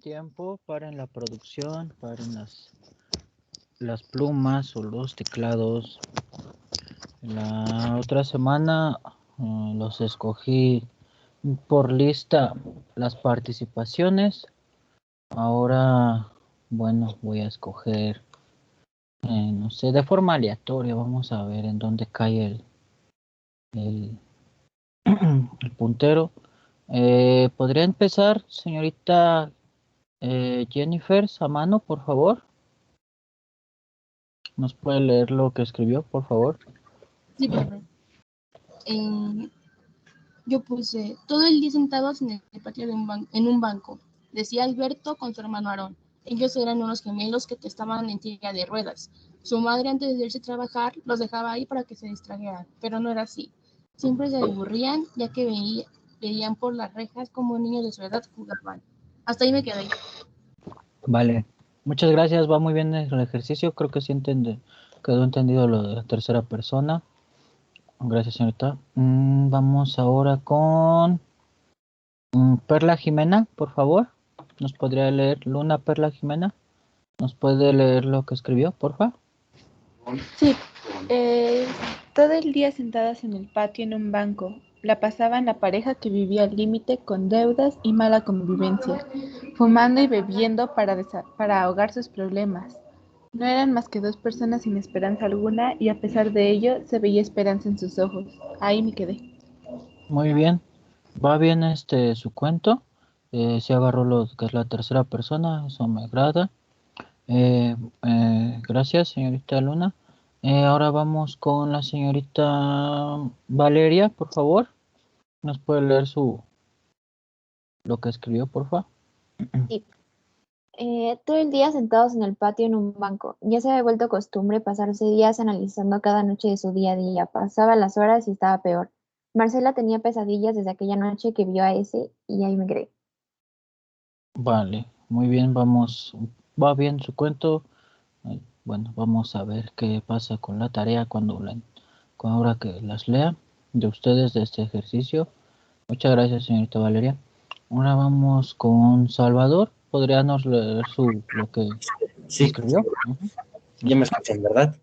Tiempo, paren la producción, paren las plumas o los teclados. La otra semana los escogí por lista las participaciones. Ahora, bueno, voy a escoger, no sé, de forma aleatoria. Vamos a ver en dónde cae el, el puntero. ¿Podría empezar, señorita Jennifer Samano, por favor? ¿Nos puede leer lo que escribió, por favor? Sí, profe. Yo puse todo el día sentados en el patio en un banco. Decía Alberto con su hermano Aarón. Ellos eran unos gemelos que estaban en silla de ruedas. Su madre, antes de irse a trabajar, los dejaba ahí para que se distrajeran, pero no era así. Siempre se aburrían, ya que veían por las rejas como niños de su edad jugaban. Hasta ahí me quedé. Vale, muchas gracias, va muy bien el ejercicio, creo que sí quedó entendido lo de la tercera persona. Gracias, señorita. Vamos ahora con Perla Jimena, por favor. ¿Nos podría leer Luna Perla Jimena? ¿Nos puede leer lo que escribió, por favor? Sí, todo el día sentadas en el patio en un banco, la pasaban la pareja que vivía al límite con deudas y mala convivencia, fumando y bebiendo para ahogar sus problemas. No eran más que dos personas sin esperanza alguna y a pesar de ello se veía esperanza en sus ojos. Ahí me quedé. Muy bien, va bien su cuento. Se agarró lo que es la tercera persona, eso me agrada. Gracias, señorita Luna. Ahora vamos con la señorita Valeria, por favor. ¿Nos puede leer lo que escribió, por favor? Sí. Todo el día sentados en el patio en un banco. Ya se había vuelto costumbre pasarse días analizando cada noche de su día a día. Pasaba las horas y estaba peor. Marcela tenía pesadillas desde aquella noche que vio a ese y ahí me creí. Vale, muy bien, va bien su cuento. Bueno, vamos a ver qué pasa con la tarea ahora que las lea de ustedes de este ejercicio. Muchas gracias, señorita Valeria. Ahora vamos con Salvador. ¿Podríamos leer lo que Sí, escribió? Ujú. ya me escuchan, ¿verdad?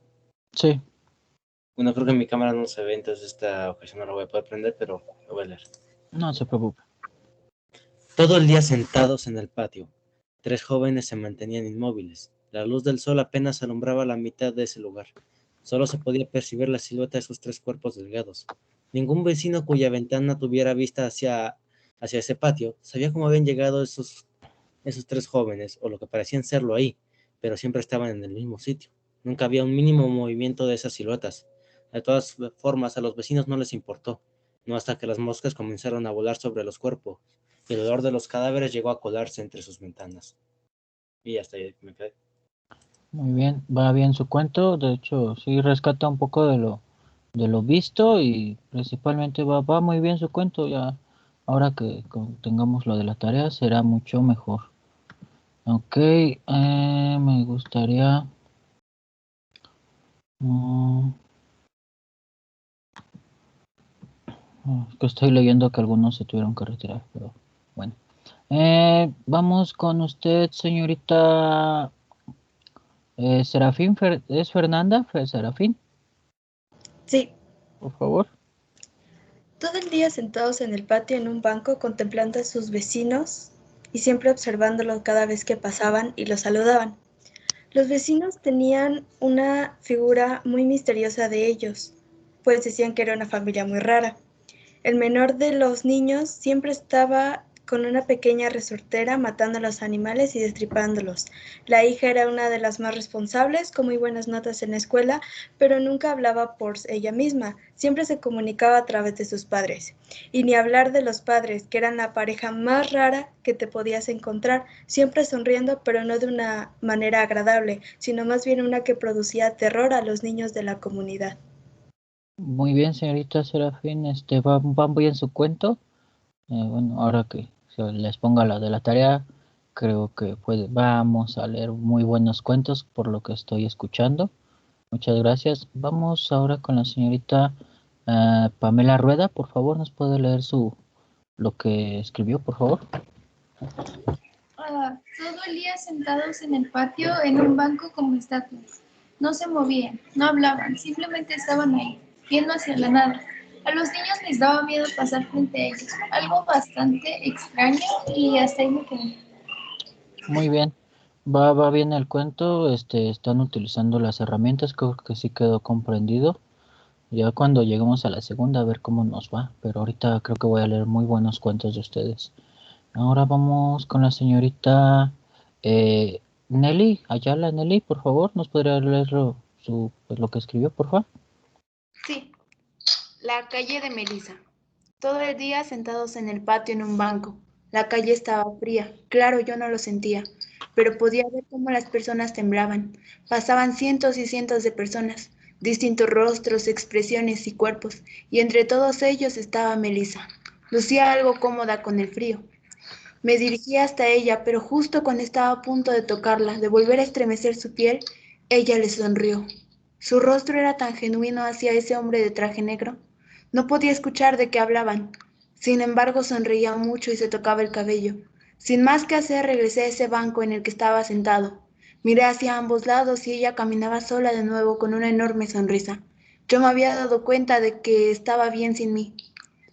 Sí, Bueno, creo que en mi cámara no se ve, entonces esta ocasión no la voy a poder prender, pero lo voy a leer. no se preocupe. Todo el día sentados en el patio, 3 jóvenes se mantenían inmóviles. La luz del sol apenas alumbraba la mitad de ese lugar. Solo se podía percibir la silueta de sus 3 cuerpos delgados. Ningún vecino cuya ventana tuviera vista hacia ese patio sabía cómo habían llegado esos 3 jóvenes, o lo que parecían serlo ahí, pero siempre estaban en el mismo sitio. Nunca había un mínimo movimiento de esas siluetas. De todas formas, a los vecinos no les importó, no hasta que las moscas comenzaron a volar sobre los cuerpos y el olor de los cadáveres llegó a colarse entre sus ventanas. Y hasta ahí me quedé. Muy bien, va bien su cuento. De hecho, sí rescata un poco de lo visto y principalmente va muy bien su cuento. Ya, ahora que tengamos lo de la tarea, será mucho mejor. Ok, me gustaría... que estoy leyendo que algunos se tuvieron que retirar, pero bueno. Vamos con usted, señorita Serafín. ¿Es Fernanda? Serafín, Sí, por favor. todo el día sentados en el patio en un banco contemplando a sus vecinos y siempre observándolos cada vez que pasaban y los saludaban. Los vecinos tenían una figura muy misteriosa de ellos, pues decían que era una familia muy rara. El menor de los niños siempre estaba con una pequeña resortera matando a los animales y destripándolos. La hija era una de las más responsables, con muy buenas notas en la escuela, pero nunca hablaba por ella misma, siempre se comunicaba a través de sus padres. Y ni hablar de los padres, que eran la pareja más rara que te podías encontrar, siempre sonriendo, pero no de una manera agradable, sino más bien una que producía terror a los niños de la comunidad. Muy bien, señorita Serafín, va muy bien su cuento. Bueno, ahora que se les ponga la de la tarea, creo que vamos a leer muy buenos cuentos por lo que estoy escuchando. Muchas gracias. Vamos ahora con la señorita Pamela Rueda, por favor, ¿nos puede leer lo que escribió, por favor? Todo el día sentados en el patio en un banco como estatuas. No se movían, no hablaban, simplemente estaban ahí, viendo hacia la nada. A los niños les daba miedo pasar frente a ellos, algo bastante extraño y hasta ahí me quedé. Muy bien. Va bien el cuento. Están utilizando las herramientas. Creo que sí quedó comprendido. Ya cuando lleguemos a la segunda, a ver cómo nos va. Pero ahorita creo que voy a leer muy buenos cuentos de ustedes. Ahora vamos con la señorita Nelly Ayala. Nelly, por favor, ¿nos podría leer pues, lo que escribió, por favor? Sí, la calle de Melissa. Todo el día sentados en el patio en un banco. La calle estaba fría. Claro, yo no lo sentía, pero podía ver cómo las personas temblaban. Pasaban cientos y cientos de personas, distintos rostros, expresiones y cuerpos, y entre todos ellos estaba Melissa. Lucía algo cómoda con el frío. Me dirigí hasta ella, pero justo cuando estaba a punto de tocarla, de volver a estremecer su piel, ella le sonrió. Su rostro era tan genuino hacia ese hombre de traje negro. No podía escuchar de qué hablaban. Sin embargo, sonreía mucho y se tocaba el cabello. Sin más que hacer, regresé a ese banco en el que estaba sentado. Miré hacia ambos lados y ella caminaba sola de nuevo con una enorme sonrisa. Yo me había dado cuenta de que estaba bien sin mí.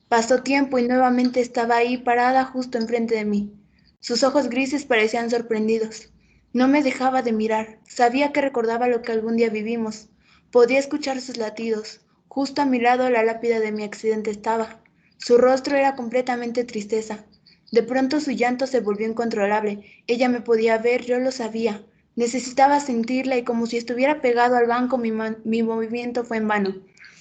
Pasó tiempo y nuevamente estaba ahí parada justo enfrente de mí. Sus ojos grises parecían sorprendidos. No me dejaba de mirar. Sabía que recordaba lo que algún día vivimos. Podía escuchar sus latidos. Justo a mi lado la lápida de mi accidente estaba. Su rostro era completamente tristeza. De pronto su llanto se volvió incontrolable. Ella me podía ver, yo lo sabía. Necesitaba sentirla y como si estuviera pegado al banco mi movimiento fue en vano.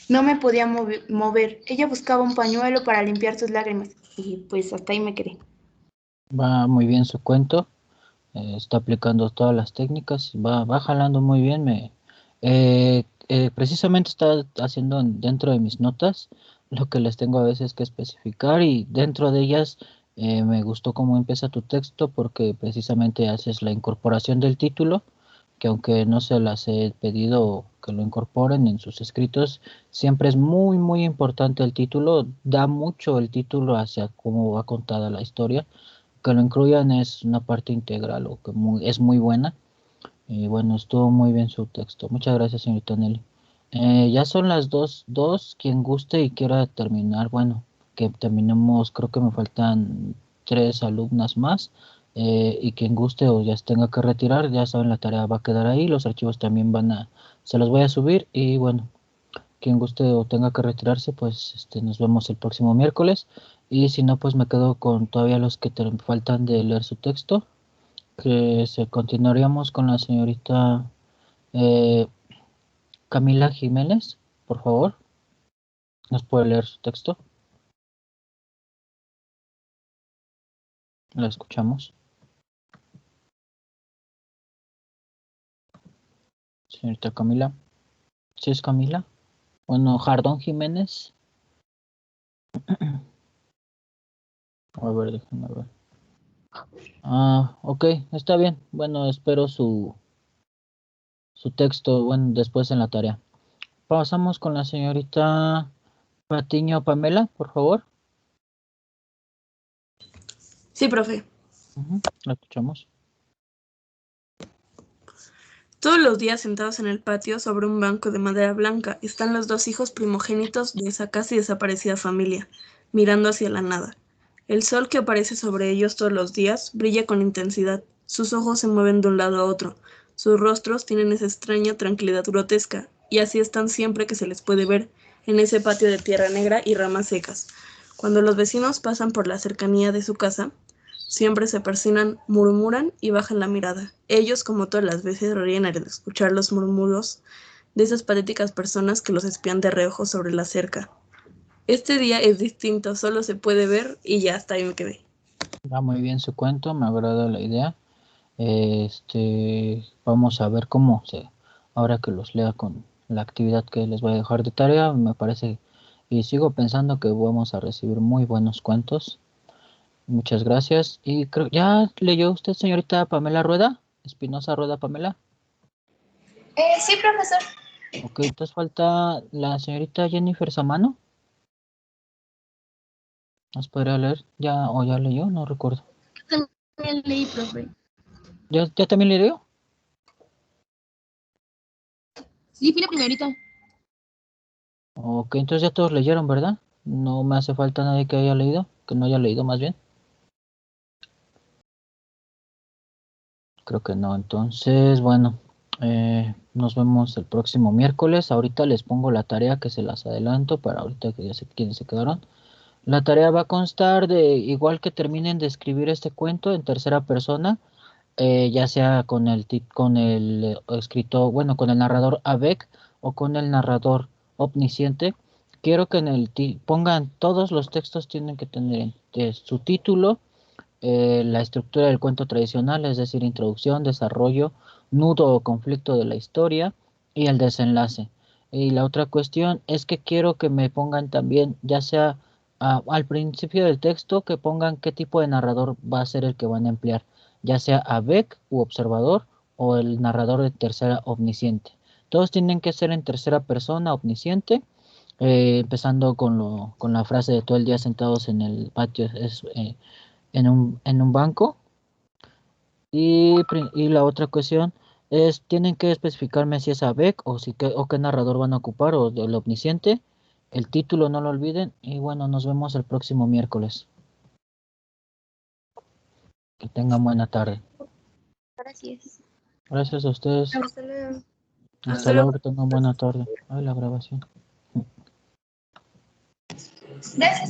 No me podía mover. Ella buscaba un pañuelo para limpiar sus lágrimas. Y pues hasta ahí me quedé. Va muy bien su cuento. Está aplicando todas las técnicas. Va jalando muy bien. Precisamente está haciendo dentro de mis notas lo que les tengo a veces que especificar y dentro de ellas me gustó cómo empieza tu texto porque precisamente haces la incorporación del título, que aunque no se las he pedido que lo incorporen en sus escritos, siempre es muy muy importante el título, da mucho el título hacia cómo va contada la historia. Que lo incluyan es una parte integral o que es muy buena. Y bueno, estuvo muy bien su texto. Muchas gracias, señorita Nelly. Ya son las dos. Quien guste y quiera terminar, bueno, que terminemos, creo que me faltan 3 alumnas más. Y quien guste o ya se tenga que retirar, ya saben, la tarea va a quedar ahí. Los archivos también se los voy a subir. Y bueno, quien guste o tenga que retirarse, pues nos vemos el próximo miércoles. Y si no, pues me quedo con todavía los que faltan de leer su texto. Que se continuaríamos con la señorita eh, Camila Jiménez, por favor. ¿Nos puede leer su texto? La escuchamos. Señorita Camila. ¿Sí es Camila? Bueno, Jardón Jiménez. A ver, déjenme ver. Ok, está bien. Bueno, espero su texto, bueno, después en la tarea. Pasamos con la señorita Patiño Pamela, por favor. Sí, profe. La escuchamos. Todos los días sentados en el patio sobre un banco de madera blanca están los dos hijos primogénitos de esa casi desaparecida familia, mirando hacia la nada. El sol que aparece sobre ellos todos los días brilla con intensidad. Sus ojos se mueven de un lado a otro. Sus rostros tienen esa extraña tranquilidad grotesca, y así están siempre que se les puede ver en ese patio de tierra negra y ramas secas. Cuando los vecinos pasan por la cercanía de su casa, siempre se persignan, murmuran y bajan la mirada. Ellos, como todas las veces, ríen al escuchar los murmullos de esas patéticas personas que los espían de reojo sobre la cerca. Este día es distinto, solo se puede ver y ya hasta ahí me quedé. Va muy bien su cuento, me agrada la idea. Vamos a ver ahora que los lea con la actividad que les voy a dejar de tarea, me parece, y sigo pensando que vamos a recibir muy buenos cuentos. Muchas gracias. Y creo, ¿ya leyó usted, señorita Pamela Rueda? Espinosa Rueda Pamela. Sí, profesor. Ok, entonces falta la señorita Jennifer Samano. ¿Nos podría leer? ¿Ya o ya leyó? No recuerdo. también leí, profe. ¿Ya también le leo? Sí, fui la primerita. Ok, entonces ya todos leyeron, ¿verdad? No me hace falta nadie que haya leído, que no haya leído más bien. Creo que no, entonces, bueno, nos vemos el próximo miércoles. Ahorita les pongo la tarea que se las adelanto para ahorita que ya sé quiénes se quedaron. La tarea va a constar de, igual que terminen de escribir este cuento en tercera persona, ya sea con con el escritor, bueno, con el narrador Avec o con el narrador omnisciente. Quiero que en pongan todos los textos tienen que tener su título, la estructura del cuento tradicional, es decir, introducción, desarrollo, nudo o conflicto de la historia y el desenlace. Y la otra cuestión es que quiero que me pongan también, ya sea al principio del texto, que pongan qué tipo de narrador va a ser el que van a emplear, ya sea avec u observador o el narrador de tercera omnisciente. Todos tienen que ser en tercera persona omnisciente, empezando con la frase de todo el día sentados en el patio en un banco. Y la otra cuestión es, tienen que especificarme si es ABEC o qué narrador van a ocupar o del omnisciente. El título no lo olviden y bueno, nos vemos el próximo miércoles. Que tengan buena tarde. Gracias. Gracias a ustedes. Hasta luego. Hasta luego, que tengan buena tarde. Ay, la grabación. Gracias.